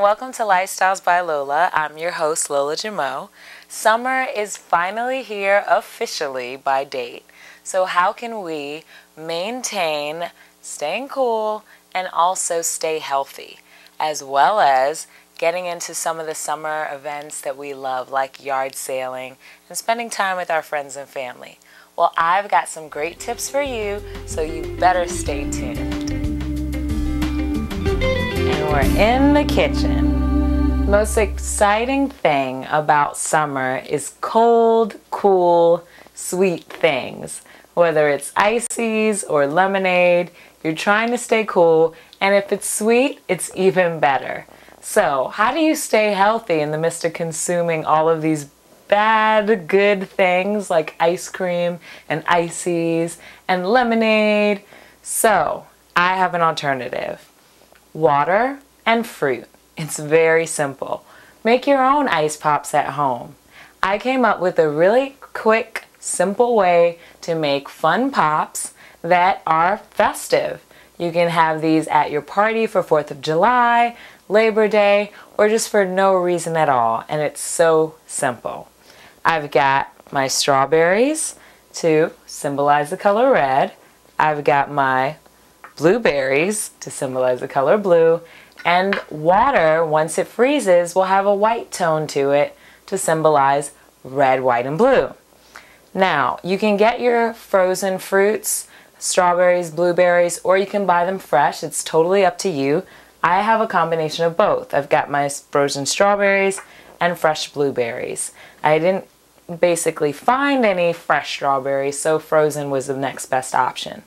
welcome to Lifestyles by Lola. I'm your host, Lola Jamo. Summer is finally here officially by date. So how can we maintain staying cool and also stay healthy, as well as getting into some of the summer events that we love, like yard sailing and spending time with our friends and family? Well, I've got some great tips for you, so you better stay tuned. And we're in the kitchen. The most exciting thing about summer is cold, cool, sweet things. Whether it's ices or lemonade, you're trying to stay cool, and if it's sweet, it's even better. So, how do you stay healthy in the midst of consuming all of these bad, good things like ice cream and ices and lemonade? So, I have an alternative. Water and fruit. It's very simple. Make your own ice pops at home. I came up with a really quick, simple way to make fun pops that are festive. You can have these at your party for 4th of July, Labor Day, or just for no reason at all. And it's so simple. I've got my strawberries to symbolize the color red. I've got my blueberries to symbolize the color blue, and water, once it freezes, will have a white tone to it to symbolize red, white, and blue. Now, you can get your frozen fruits, strawberries, blueberries, or you can buy them fresh. It's totally up to you. I have a combination of both. I've got my frozen strawberries and fresh blueberries. I didn't basically find any fresh strawberries, so frozen was the next best option.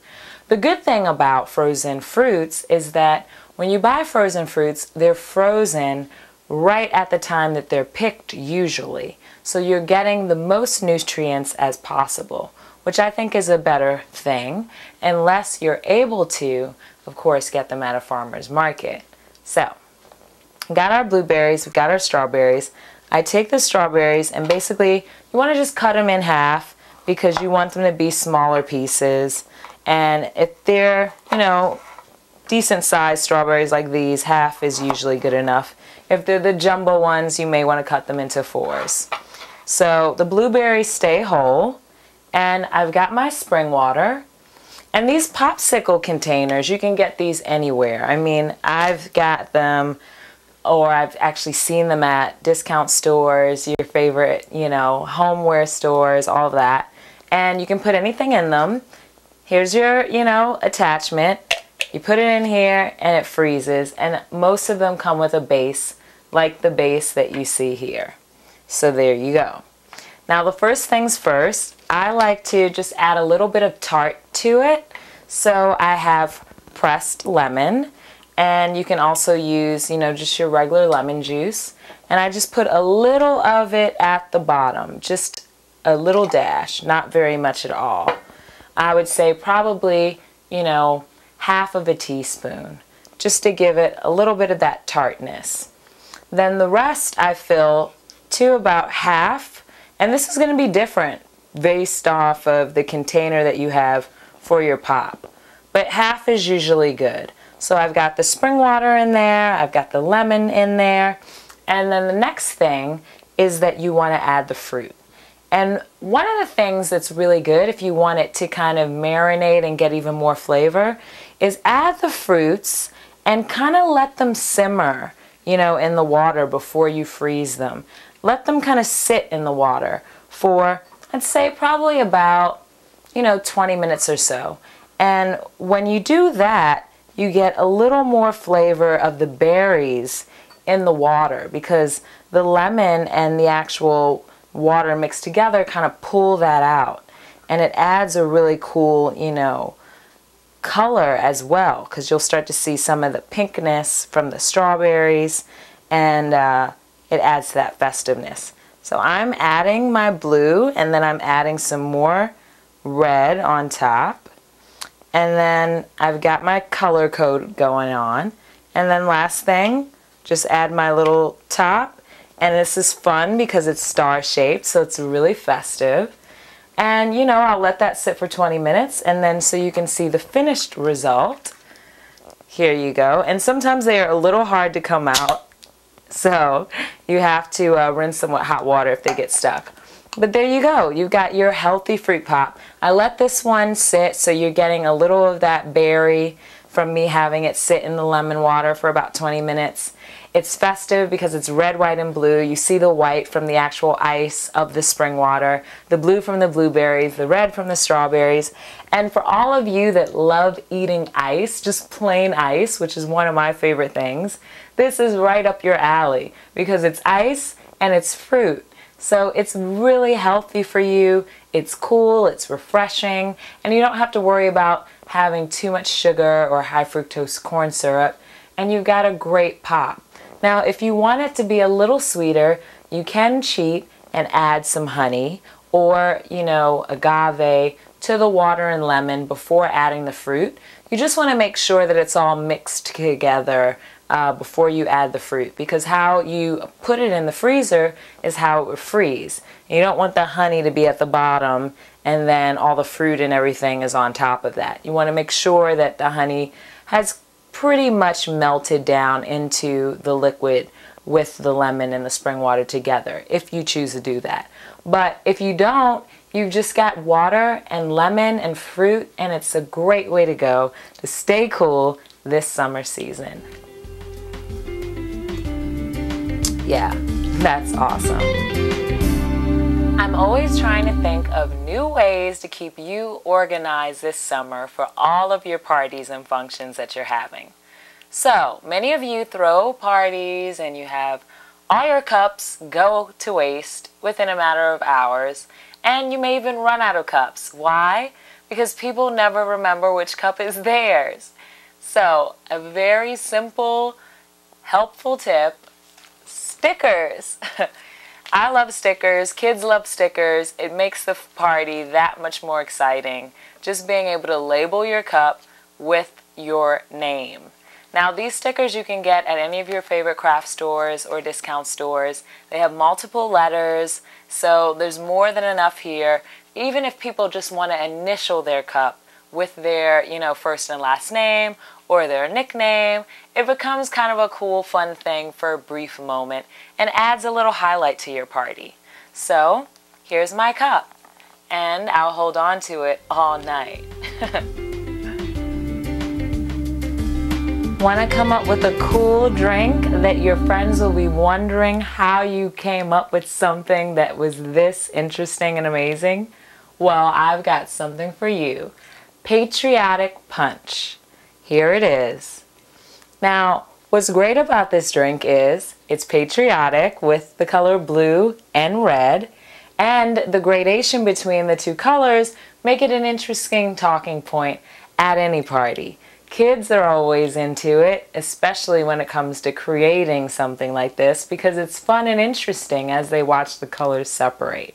The good thing about frozen fruits is that when you buy frozen fruits, they're frozen right at the time that they're picked usually. So you're getting the most nutrients as possible, which I think is a better thing, unless you're able to, of course, get them at a farmer's market. So, we got our blueberries, we've got our strawberries. I take the strawberries and basically you want to just cut them in half because you want them to be smaller pieces. And if they're, decent sized strawberries like these, half is usually good enough. If they're the jumbo ones, you may want to cut them into 4s. So the blueberries stay whole, and I've got my spring water. And these popsicle containers, you can get these anywhere. I mean, I've got them, or I've actually seen them at discount stores, your favorite, homeware stores, all of that. And you can put anything in them. Here's your, attachment. You put it in here and it freezes, and most of them come with a base, like the base that you see here. So there you go. Now the first things first, I like to just add a little bit of tart to it. So I have pressed lemon, and you can also use, just your regular lemon juice. And I just put a little of it at the bottom, just a little dash, not very much at all. I would say probably, half of a teaspoon, just to give it a little bit of that tartness. Then the rest I fill to about half, and this is going to be different based off of the container that you have for your pop. But half is usually good. So I've got the spring water in there, I've got the lemon in there, and then the next thing is that you want to add the fruit. And one of the things that's really good if you want it to kind of marinate and get even more flavor is add the fruits and kind of let them simmer, in the water before you freeze them. Let them kind of sit in the water for, I'd say, probably about, 20 minutes or so. And when you do that, you get a little more flavor of the berries in the water because the lemon and the actual water mixed together kind of pull that out, and it adds a really cool color as well, because you'll start to see some of the pinkness from the strawberries, and it adds to that festiveness. So I'm adding my blue, and then I'm adding some more red on top, and then I've got my color code going on, and then last thing, just add my little top. And this is fun because it's star-shaped, so it's really festive. And, I'll let that sit for 20 minutes, and then so you can see the finished result. Here you go. And sometimes they are a little hard to come out. So you have to rinse them with hot water if they get stuck. But there you go. You've got your healthy fruit pop. I let this one sit so you're getting a little of that berry from me having it sit in the lemon water for about 20 minutes. It's festive because it's red, white, and blue. You see the white from the actual ice of the spring water, the blue from the blueberries, the red from the strawberries. And for all of you that love eating ice, just plain ice, which is one of my favorite things, this is right up your alley because it's ice and it's fruit. So it's really healthy for you, it's cool, it's refreshing, and you don't have to worry about having too much sugar or high fructose corn syrup, and you've got a great pop. Now if you want it to be a little sweeter, you can cheat and add some honey or, agave to the water and lemon before adding the fruit. You just want to make sure that it's all mixed together before you add the fruit, because how you put it in the freezer is how it would freeze. You don't want the honey to be at the bottom and then all the fruit and everything is on top of that. You want to make sure that the honey has pretty much melted down into the liquid with the lemon and the spring water together, if you choose to do that. But if you don't, you've just got water and lemon and fruit, and it's a great way to go to stay cool this summer season. Yeah, that's awesome. I'm always trying to think of new ways to keep you organized this summer for all of your parties and functions that you're having. So, many of you throw parties and you have all your cups go to waste within a matter of hours, and you may even run out of cups. Why? Because people never remember which cup is theirs. So, a very simple, helpful tip: stickers. I love stickers. Kids love stickers. It makes the party that much more exciting. Just being able to label your cup with your name. Now these stickers you can get at any of your favorite craft stores or discount stores. They have multiple letters, so there's more than enough here. Even if people just want to initial their cup with their, first and last name or their nickname, it becomes kind of a cool, fun thing for a brief moment and adds a little highlight to your party. So, here's my cup, and I'll hold on to it all night. Want to come up with a cool drink that your friends will be wondering how you came up with something that was this interesting and amazing? Well, I've got something for you. Patriotic Punch. Here it is. Now, what's great about this drink is it's patriotic with the color blue and red, and the gradation between the two colors make it an interesting talking point at any party. Kids are always into it, especially when it comes to creating something like this, because it's fun and interesting as they watch the colors separate.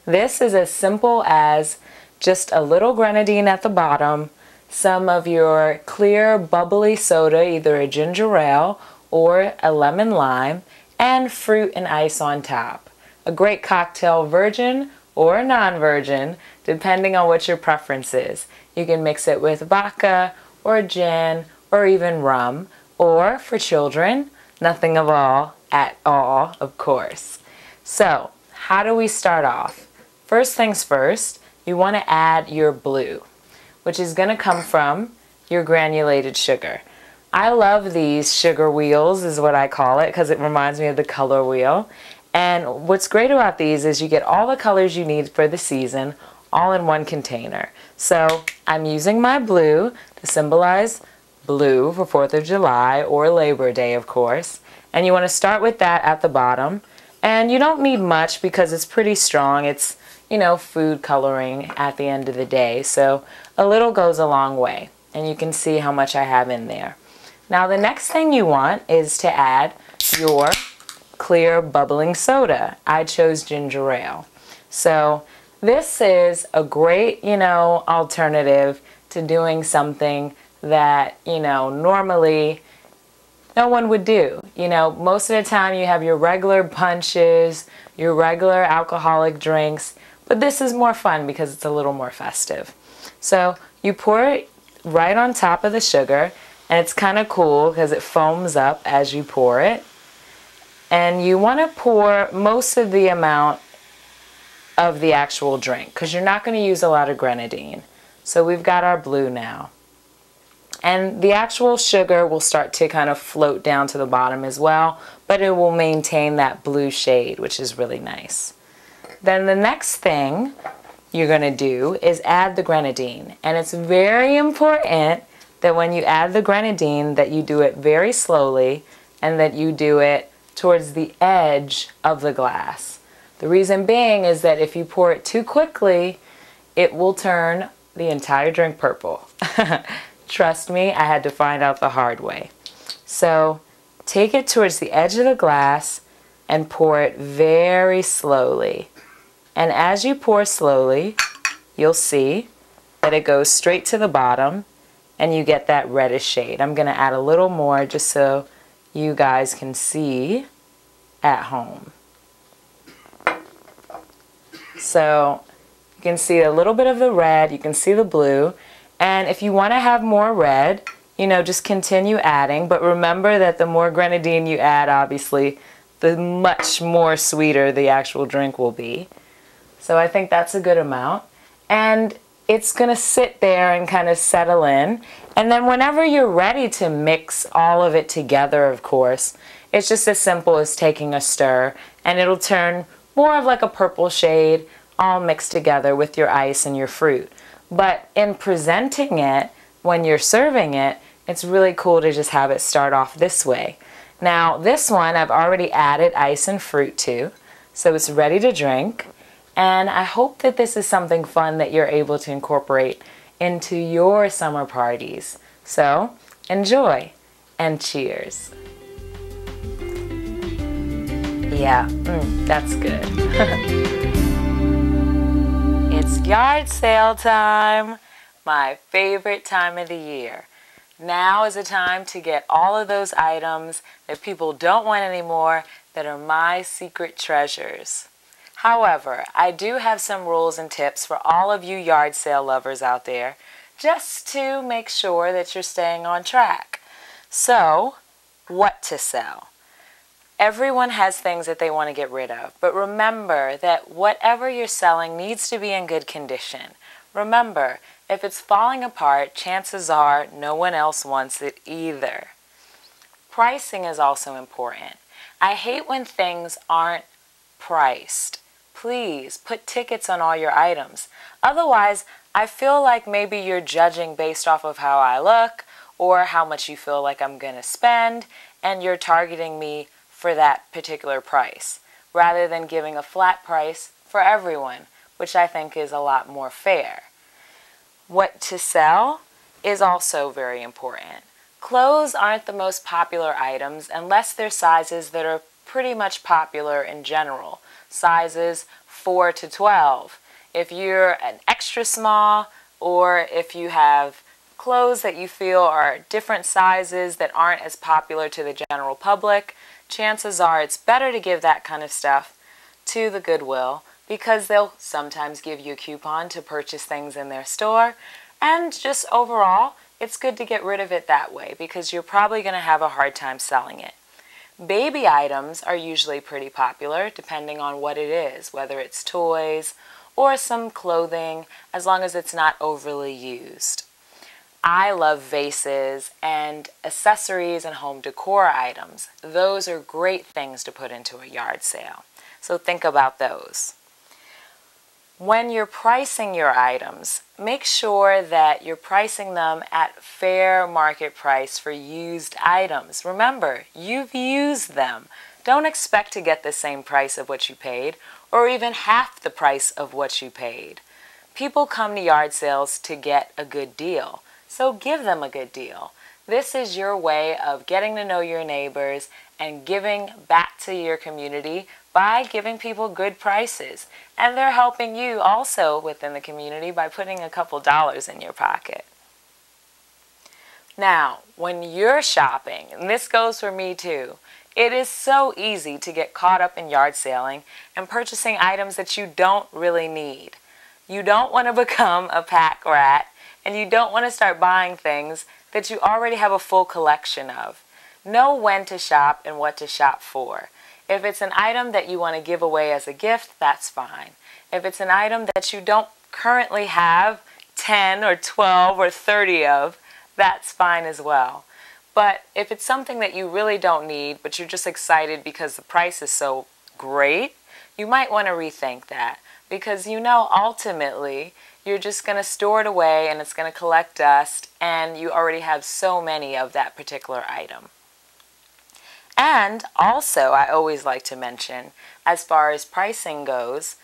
This is as simple as just a little grenadine at the bottom, some of your clear bubbly soda, either a ginger ale or a lemon lime, and fruit and ice on top. A great cocktail, virgin or non-virgin, depending on what your preference is. You can mix it with vodka or gin or even rum, or for children, nothing at all, of course. So, how do we start off? First things first, you want to add your blue, which is going to come from your granulated sugar. I love these sugar wheels, is what I call it, because it reminds me of the color wheel. And what's great about these is you get all the colors you need for the season all in one container. So I'm using my blue to symbolize blue for 4th of July or Labor Day, of course. And you want to start with that at the bottom. And you don't need much because it's pretty strong. It's, food coloring at the end of the day. So a little goes a long way. And you can see how much I have in there. Now the next thing you want is to add your clear bubbling soda. I chose ginger ale. So this is a great, alternative to doing something that, normally no one would do. Most of the time you have your regular punches, your regular alcoholic drinks, but this is more fun because it's a little more festive. So you pour it right on top of the sugar, and it's kind of cool because it foams up as you pour it. And you want to pour most of the amount of the actual drink because you're not going to use a lot of grenadine. So we've got our blue now. And the actual sugar will start to kind of float down to the bottom as well, but it will maintain that blue shade, which is really nice. Then the next thing you're going to do is add the grenadine. And it's very important that when you add the grenadine that you do it very slowly and that you do it towards the edge of the glass. The reason being is that if you pour it too quickly, it will turn the entire drink purple. Trust me, I had to find out the hard way. So take it towards the edge of the glass and pour it very slowly. And as you pour slowly, you'll see that it goes straight to the bottom and you get that reddish shade. I'm going to add a little more just so you guys can see at home. So you can see a little bit of the red, you can see the blue, and if you want to have more red, you know, just continue adding, but remember that the more grenadine you add, obviously, the much more sweeter the actual drink will be. So I think that's a good amount. And it's going to sit there and kind of settle in. And then whenever you're ready to mix all of it together, of course, it's just as simple as taking a stir and it'll turn more of like a purple shade all mixed together with your ice and your fruit. But in presenting it, when you're serving it, it's really cool to just have it start off this way. Now this one I've already added ice and fruit to, so it's ready to drink. And I hope that this is something fun that you're able to incorporate into your summer parties. So enjoy and cheers. Yeah, that's good. It's yard sale time, my favorite time of the year. Now is the time to get all of those items that people don't want anymore that are my secret treasures. However, I do have some rules and tips for all of you yard sale lovers out there, just to make sure that you're staying on track. So, what to sell? Everyone has things that they want to get rid of, but remember that whatever you're selling needs to be in good condition. Remember, if it's falling apart, chances are no one else wants it either. Pricing is also important. I hate when things aren't priced. Please put tickets on all your items. Otherwise, I feel like maybe you're judging based off of how I look or how much you feel like I'm going to spend, and you're targeting me for that particular price, rather than giving a flat price for everyone, which I think is a lot more fair. What to sell is also very important. Clothes aren't the most popular items unless they're sizes that are pretty much popular in general. Sizes 4 to 12. If you're an extra small, or if you have clothes that you feel are different sizes that aren't as popular to the general public, chances are it's better to give that kind of stuff to the Goodwill, because they'll sometimes give you a coupon to purchase things in their store, and just overall, it's good to get rid of it that way because you're probably going to have a hard time selling it. Baby items are usually pretty popular depending on what it is, whether it's toys or some clothing, as long as it's not overly used. I love vases and accessories and home decor items. Those are great things to put into a yard sale. So think about those. When you're pricing your items, make sure that you're pricing them at fair market price for used items. Remember, you've used them. Don't expect to get the same price of what you paid, or even half the price of what you paid. People come to yard sales to get a good deal. So give them a good deal. This is your way of getting to know your neighbors and giving back to your community by giving people good prices. And they're helping you also within the community by putting a couple dollars in your pocket. Now, when you're shopping, and this goes for me too, it is so easy to get caught up in yard selling and purchasing items that you don't really need. You don't want to become a pack rat, and you don't want to start buying things that you already have a full collection of. Know when to shop and what to shop for. If it's an item that you want to give away as a gift, that's fine. If it's an item that you don't currently have 10 or 12 or 30 of, that's fine as well. But if it's something that you really don't need, but you're just excited because the price is so great, you might want to rethink that. Because you know ultimately you're just going to store it away and it's going to collect dust, and you already have so many of that particular item. And also, I always like to mention, as far as pricing goes,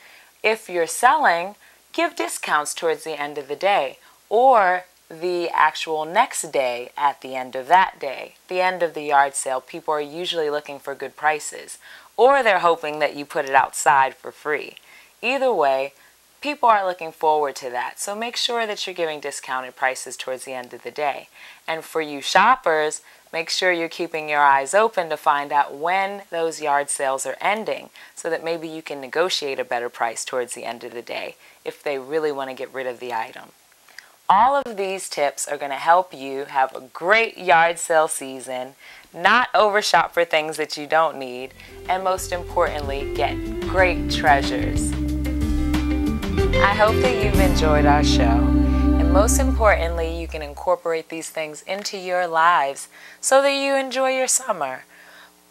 if you're selling, give discounts towards the end of the day, or the actual next day at the end of that day. The end of the yard sale, people are usually looking for good prices, or they're hoping that you put it outside for free. Either way, people are looking forward to that, so make sure that you're giving discounted prices towards the end of the day. And for you shoppers, make sure you're keeping your eyes open to find out when those yard sales are ending, so that maybe you can negotiate a better price towards the end of the day if they really want to get rid of the item. All of these tips are going to help you have a great yard sale season, not overshop for things that you don't need, and most importantly, get great treasures. I hope that you've enjoyed our show, and most importantly, you can incorporate these things into your lives so that you enjoy your summer.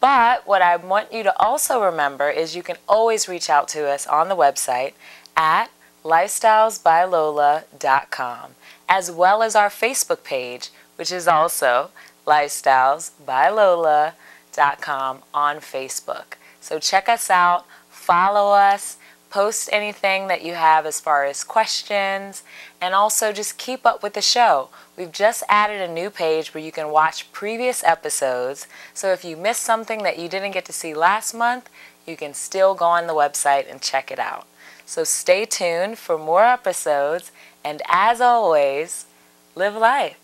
But what I want you to also remember is you can always reach out to us on the website at lifestylesbylola.com, as well as our Facebook page, which is also lifestylesbylola.com on Facebook. So check us out, follow us, post anything that you have as far as questions, and also just keep up with the show. We've just added a new page where you can watch previous episodes, so if you missed something that you didn't get to see last month, you can still go on the website and check it out. So stay tuned for more episodes, and as always, live life.